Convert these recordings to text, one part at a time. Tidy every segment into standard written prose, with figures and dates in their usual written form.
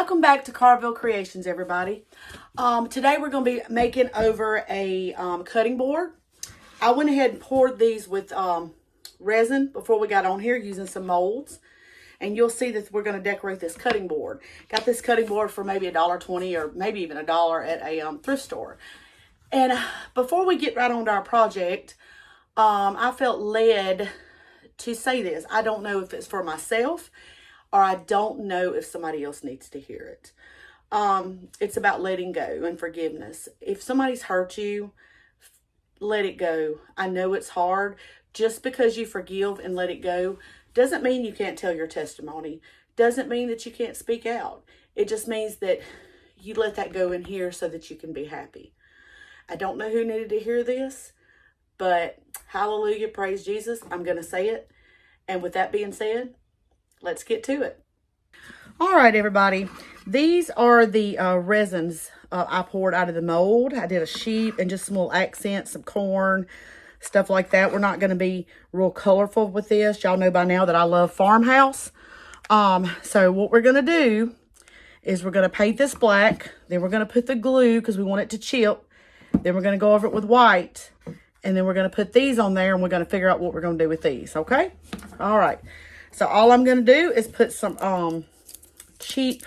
Welcome back to Carrville Creations, everybody. Today we're going to be making over a cutting board. I went ahead and poured these with resin before we got on here using some molds. And you'll see that we're going to decorate this cutting board. Got this cutting board for maybe $1.20 or maybe even $1 at a thrift store. And before we get right on to our project, I felt led to say this. I don't know if it's for myself or I don't know if somebody else needs to hear it. It's about letting go and forgiveness. If somebody's hurt you, let it go. I know it's hard. Just because you forgive and let it go doesn't mean you can't tell your testimony. Doesn't mean that you can't speak out. It just means that you let that go in here so that you can be happy. I don't know who needed to hear this, but hallelujah, praise Jesus. I'm going to say it. And with that being said, let's get to it. All right, everybody. These are the resins I poured out of the mold. I did a sheep and just some little accents, some corn, stuff like that. We're not going to be real colorful with this. Y'all know by now that I love farmhouse. So what we're going to do is we're going to paint this black. Then we're going to put the glue because we want it to chip. Then we're going to go over it with white. And then we're going to put these on there and we're going to figure out what we're going to do with these. Okay? All right. So all I'm going to do is put some cheap,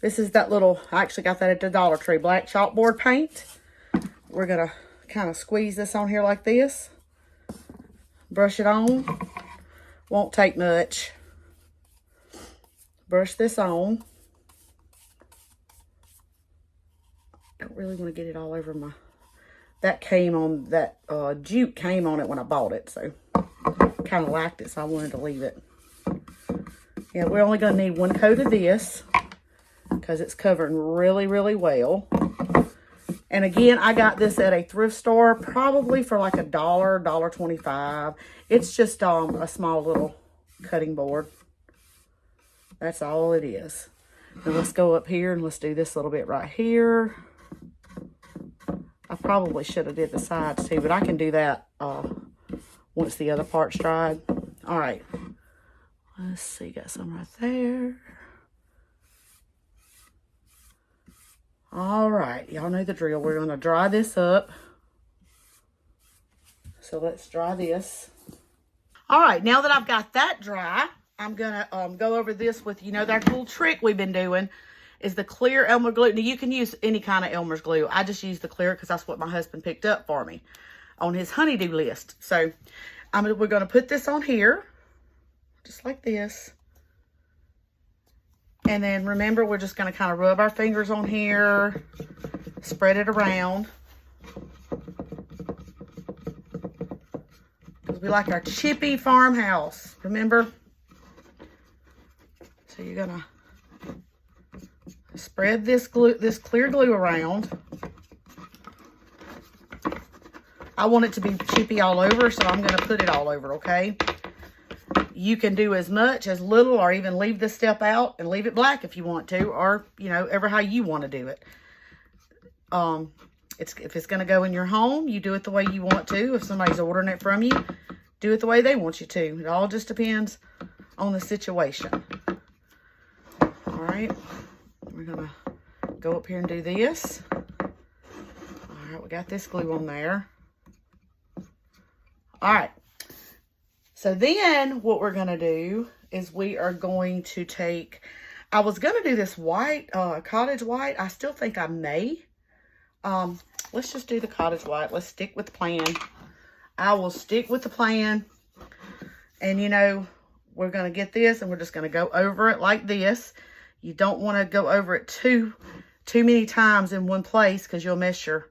this is that little, I actually got that at the Dollar Tree, black chalkboard paint. We're going to kind of squeeze this on here like this. Brush it on. Won't take much. Brush this on. Don't really want to get it all over my, that came on, that jute came on it when I bought it, so kind of liked it, so I wanted to leave it. Yeah, we're only going to need one coat of this because it's covering really, really well. And again, I got this at a thrift store, probably for like $1, $1.25. It's just a small little cutting board. That's all it is. And let's go up here and let's do this little bit right here. I probably should have did the sides too, but I can do that once the other part's dried. All right. Let's see, got some right there. All right, y'all know the drill. We're going to dry this up. So let's dry this. All right, now that I've got that dry, I'm going to go over this with, you know, that little trick we've been doing is the clear Elmer's glue. Now, you can use any kind of Elmer's glue. I just use the clear because that's what my husband picked up for me on his honeydew list. So we're going to put this on here, just like this. And then remember, we're just going to kind of rub our fingers on here, spread it around. Because we like our chippy farmhouse, remember? So you're going to spread this glue, this clear glue around. I want it to be chippy all over, so I'm going to put it all over, okay? You can do as much, as little, or even leave this step out and leave it black if you want to, or, you know, ever how you want to do it. If it's going to go in your home, you do it the way you want to. If somebody's ordering it from you, do it the way they want you to. It all just depends on the situation. All right. We're going to go up here and do this. All right, we got this glue on there. All right. So then what we're going to do is we are going to take, I was going to do this white, cottage white. I still think I may. Let's just do the cottage white. Let's stick with the plan. I will stick with the plan. And, you know, we're going to get this and we're just going to go over it like this. You don't want to go over it too many times in one place because you'll mess your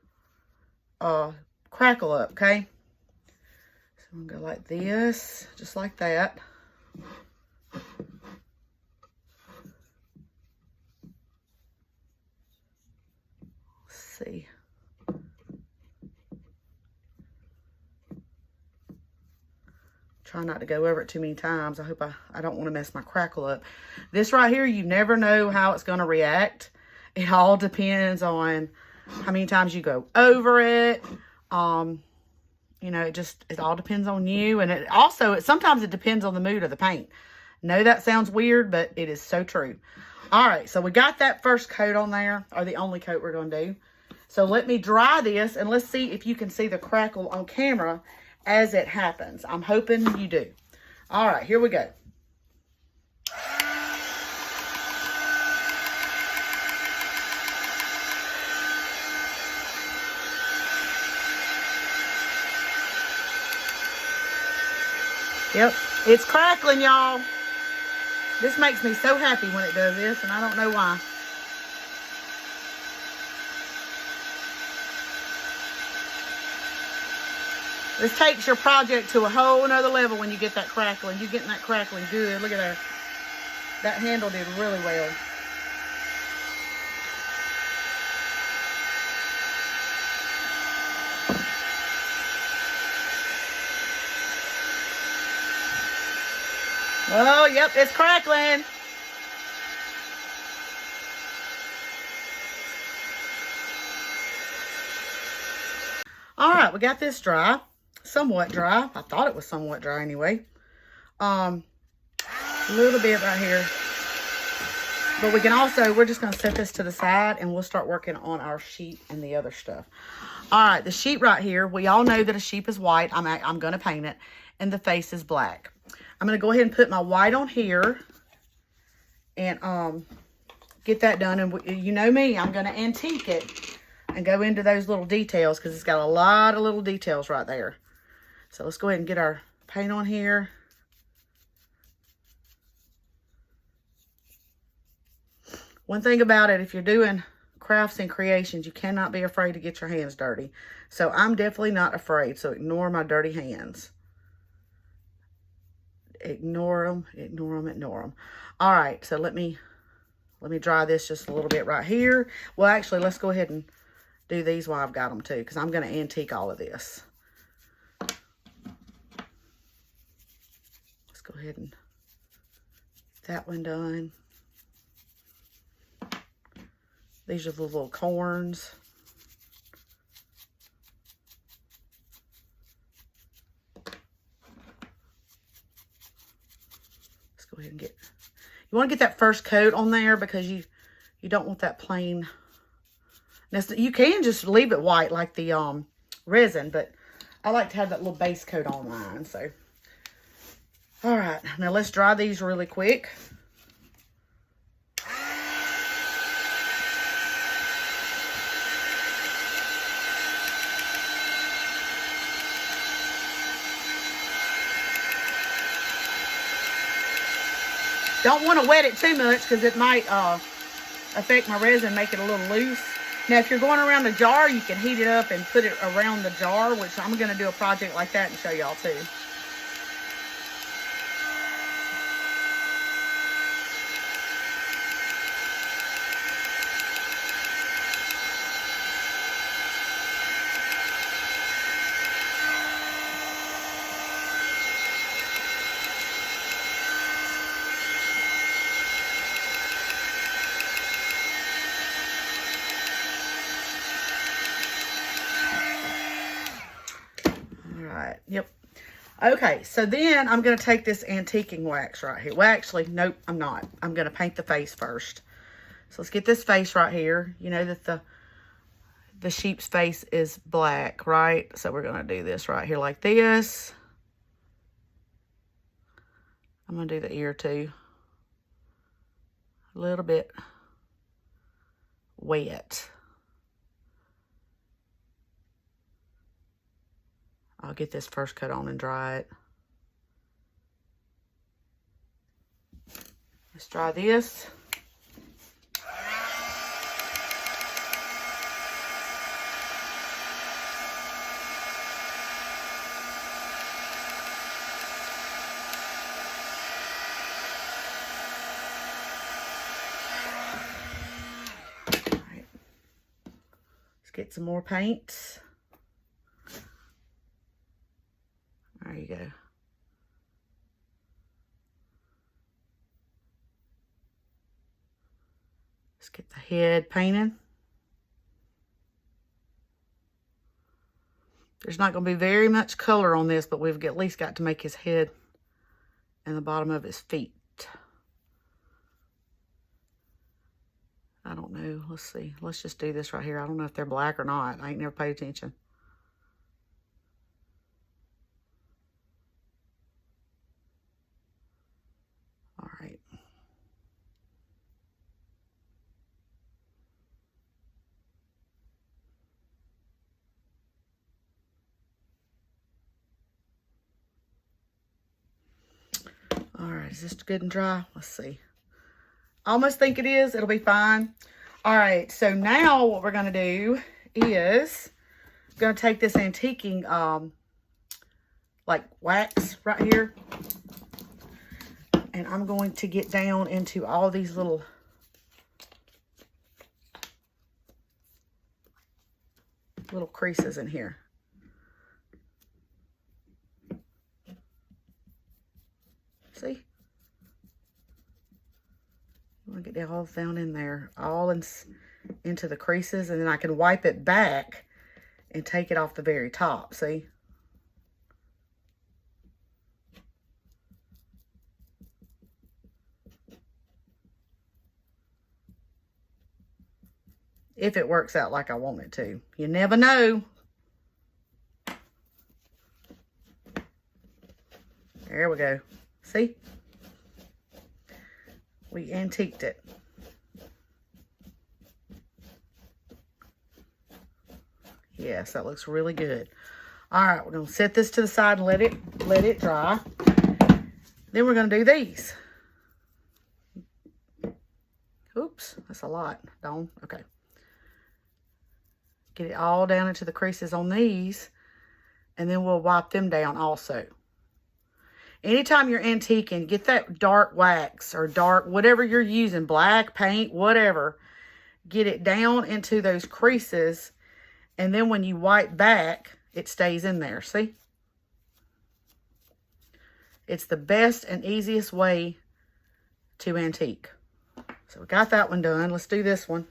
crackle up, okay? So I'm going to go like this, just like that. Let's see. Try not to go over it too many times. I hope I don't want to mess my crackle up. This right here, you never know how it's going to react. It all depends on how many times you go over it. You know, it all depends on you. And it also, sometimes it depends on the mood of the paint. No, that sounds weird, but it is so true. All right, so we got that first coat on there, or the only coat we're going to do. So let me dry this, and let's see if you can see the crackle on camera as it happens. I'm hoping you do. All right, here we go. Yep, it's crackling, y'all. This makes me so happy when it does this, and I don't know why. This takes your project to a whole nother level when you get that crackling. You're getting that crackling good. Look at that. That handle did really well. Oh, yep, it's crackling. All right, we got this dry. Somewhat dry. I thought it was somewhat dry anyway. A little bit right here. But we can also, we're just going to set this to the side and we'll start working on our sheep and the other stuff. All right, the sheep right here. We all know that a sheep is white. I'm going to paint it. And the face is black. I'm going to go ahead and put my white on here. And get that done. And you know me, I'm going to antique it. And go into those little details because it's got a lot of little details right there. So let's go ahead and get our paint on here. One thing about it, if you're doing crafts and creations, you cannot be afraid to get your hands dirty. So I'm definitely not afraid. So ignore my dirty hands. Ignore them, ignore them, ignore them. All right, so let me dry this just a little bit right here. Well, actually, let's go ahead and do these while I've got them too, because I'm going to antique all of this. Let's go ahead and get that one done. These are the little corns. Let's go ahead and get, you want to get that first coat on there because you don't want that plain. Now, you can just leave it white like the resin, but I like to have that little base coat on mine. So, all right, now let's dry these really quick. Don't want to wet it too much because it might affect my resin, make it a little loose. Now, if you're going around the jar, you can heat it up and put it around the jar, which I'm going to do a project like that and show y'all too. Yep. Okay, so then I'm going to take this antiquing wax right here. Well, actually, nope, I'm not. I'm going to paint the face first. So let's get this face right here. You know that the sheep's face is black, right? So we're going to do this right here like this. I'm going to do the ear too. A little bit wet. I'll get this first coat on and dry it. Let's dry this. All right. Let's get some more paint. There you go. Let's get the head painted. There's not going to be very much color on this, but we've at least got to make his head and the bottom of his feet. I don't know. Let's see. Let's just do this right here. I don't know if they're black or not. I ain't never paid attention. All right. All right, is this good and dry? Let's see. I almost think it is. It'll be fine. All right, so now what we're going to do is going to take this antiquing like wax right here, and I'm going to get down into all these little creases in here. See? I'm going to get all down in there, all into the creases, and then I can wipe it back and take it off the very top, see? If it works out like I want it to. You never know. There we go. See? We antiqued it. Yes, that looks really good. All right, we're going to set this to the side and let it dry. Then we're going to do these. Oops, that's a lot. Don't. Okay. Get it all down into the creases on these, and then we'll wipe them down also. Anytime you're antiquing, get that dark wax or dark, whatever you're using, black, paint, whatever. Get it down into those creases, and then when you wipe back, it stays in there, see? It's the best and easiest way to antique. So we got that one done. Let's do this one.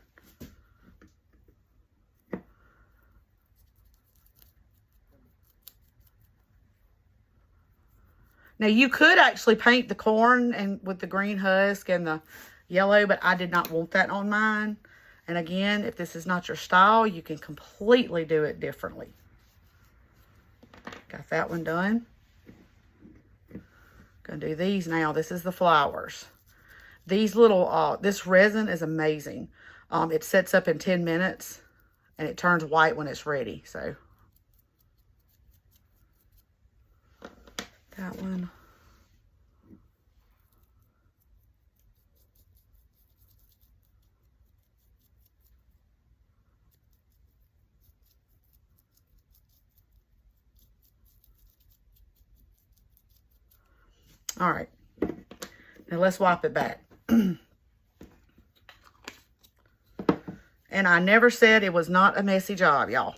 Now, you could actually paint the corn and with the green husk and the yellow, but I did not want that on mine. And again, if this is not your style, you can completely do it differently. Got that one done. Gonna do these now. This is the flowers. These little, this resin is amazing. It sets up in 10 minutes and it turns white when it's ready. So that one. All right. Now let's wipe it back. And I never said it was not a messy job, y'all.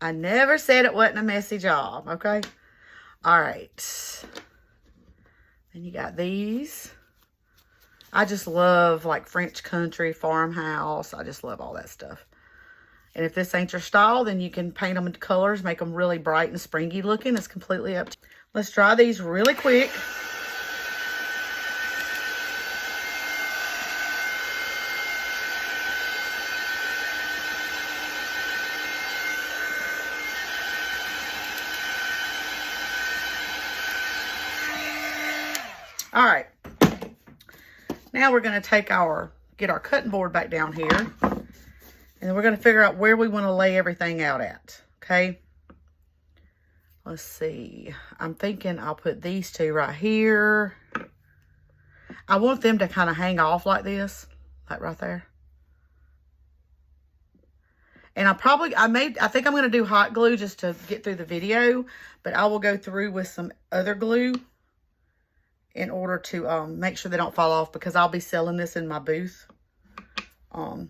I never said it wasn't a messy job, okay? All right. Then you got these. I just love like French country, farmhouse. I just love all that stuff. And if this ain't your style, then you can paint them in colors, make them really bright and springy looking. It's completely up to you. Let's dry these really quick. All right. Now we're going to take get our cutting board back down here. And then we're going to figure out where we want to lay everything out at. Okay. Let's see. I'm thinking I'll put these two right here. I want them to kind of hang off like this. Like right there. And I think I'm going to do hot glue just to get through the video. But I will go through with some other glue in order to make sure they don't fall off, because I'll be selling this in my booth. All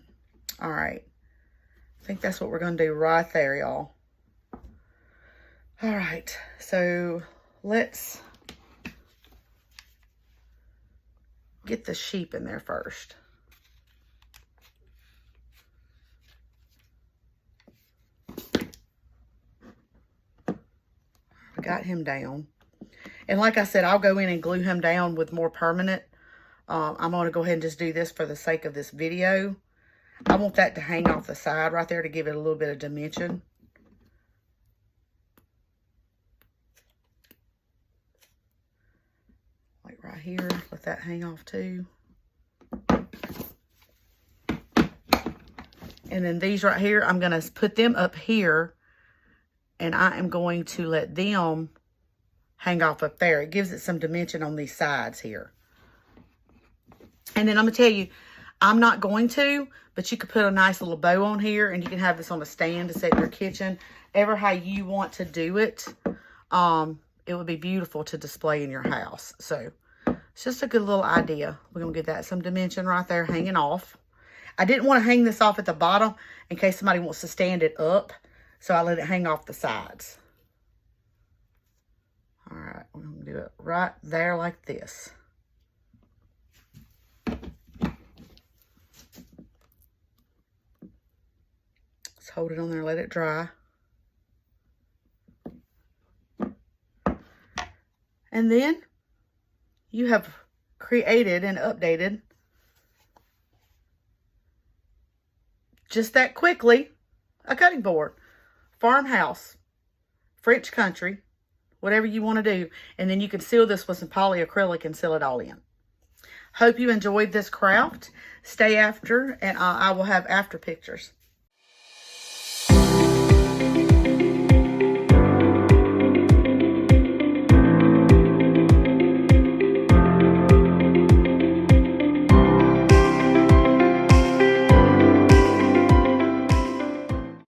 right. I think that's what we're going to do right there, y'all. All right. So let's get the sheep in there first. I got him down. And like I said, I'll go in and glue him down with more permanent I'm going to go ahead and just do this for the sake of this video. I want that to hang off the side right there to give it a little bit of dimension. Like right here, let that hang off too. And then these right here, I'm going to put them up here. And I am going to let them hang off up there. It gives it some dimension on these sides here. And then I'm going to tell you, I'm not going to, but you could put a nice little bow on here. And you can have this on a stand to set in your kitchen. Ever how you want to do it. It would be beautiful to display in your house. So, it's just a good little idea. We're going to give that some dimension right there hanging off. I didn't want to hang this off at the bottom in case somebody wants to stand it up. So I let it hang off the sides. All right, we're going to do it right there like this. Let's hold it on there, let it dry. And then you have created and updated just that quickly a cutting board. Farmhouse, French country, whatever you want to do. And then you can seal this with some polyacrylic and seal it all in. Hope you enjoyed this craft. Stay after, and I will have after pictures.